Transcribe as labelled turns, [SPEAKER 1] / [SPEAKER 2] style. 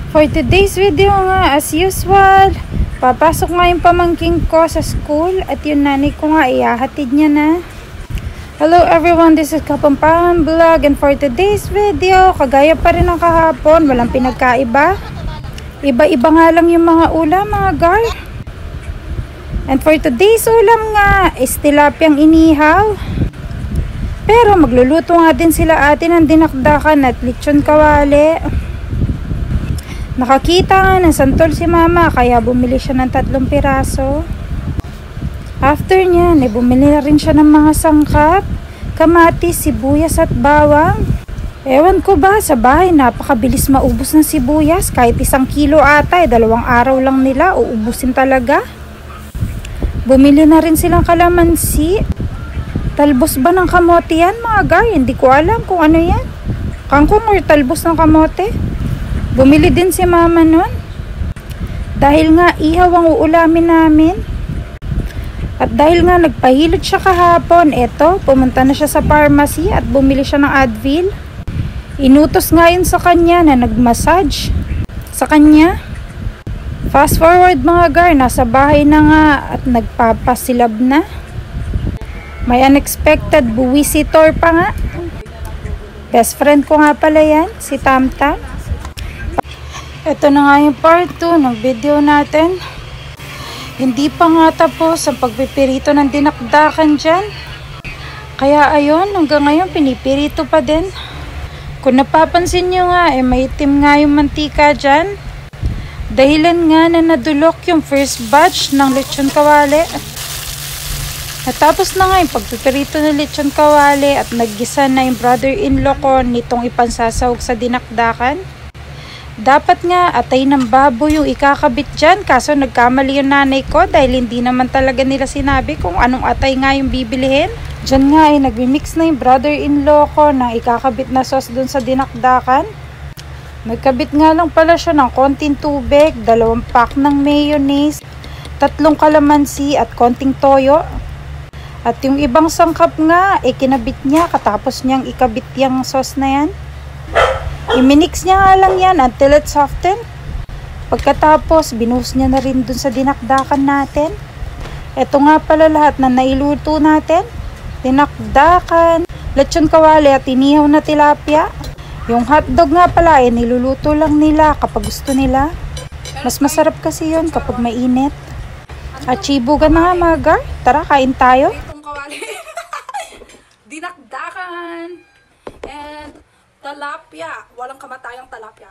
[SPEAKER 1] For today's video nga, as usual, papasok nga yung pamangking ko sa school at yung nanay ko nga ihahatid niya na. Hello everyone, this is Kapampangan Vlog, and for today's video, kagaya pa rin ng kahapon, walang pinagkaiba. Iba-iba nga lang yung mga ulam, mga girl. And for today's ulam nga, is tilapyang inihaw. Pero magluluto nga din sila atin ng dinakdakan at lechon kawali. Nakakita nga ng santol si mama, kaya bumili siya ng 3 piraso. After niyan, bumili na rin siya ng mga sangkap, kamatis, sibuyas at bawang. Ewan ko ba, sa bahay napakabilis maubos ng sibuyas. Kahit 1 kilo ata, 2 araw lang nila, uubusin talaga. Bumili na rin silang kalamansi. Talbos ba ng kamote yan, mga guy? Hindi ko alam kung ano yan. Kangkong or talbos ng kamote? Bumili din si mama nun. Dahil nga ihaw ang uulamin namin. At dahil nga nagpahilot siya kahapon, eto, pumunta na siya sa pharmacy at bumili siya ng Advil. Inutos nga yun sa kanya na nagmassage sa kanya. Fast forward mga gar, nasa bahay na nga at nagpapasilab na. May unexpected visitor pa nga. Best friend ko nga pala yan, si Tamtam. Ito na nga yung part 2 ng video natin. Hindi pa nga tapos ang pagpipirito ng dinakdakan dyan. Kaya ayun, hanggang ngayon pinipirito pa din. Kung napapansin nyo nga, may itim nga yung mantika dyan. Dahilan nga na nadulok yung first batch ng lechon kawali. Natapos na nga yung pagpipirito ng lechon kawali at naggisa na yung brother-in-law ko nitong ipansasahog sa dinakdakan. Dapat nga atay ng baboy yung ikakabit dyan, kaso nagkamali yung nanay ko dahil hindi naman talaga nila sinabi kung anong atay nga yung bibilihin. Dyan nga nagmimix na yung brother-in-law ko ng ikakabit na sauce dun sa dinakdakan. Nagkabit nga lang pala siya ng konting tubig, 2 pack ng mayonnaise, 3 kalamansi at konting toyo. At yung ibang sangkap nga, kinabit niya katapos niyang ikabit yung sauce na yan. I-minix niya nga lang yan until it soften. Pagkatapos, binuhos niya na rin dun sa dinakdakan natin. Ito nga pala lahat na nailuto natin. Dinakdakan, lechon kawali at inihaw na tilapia. Yung hotdog nga pala, niluluto lang nila kapag gusto nila. Mas masarap kasi yun kapag mainit. At chibugan na nga mga gar. Tara, kain tayo.
[SPEAKER 2] Dinakdakan and talapia. Walang kamatayang talapia.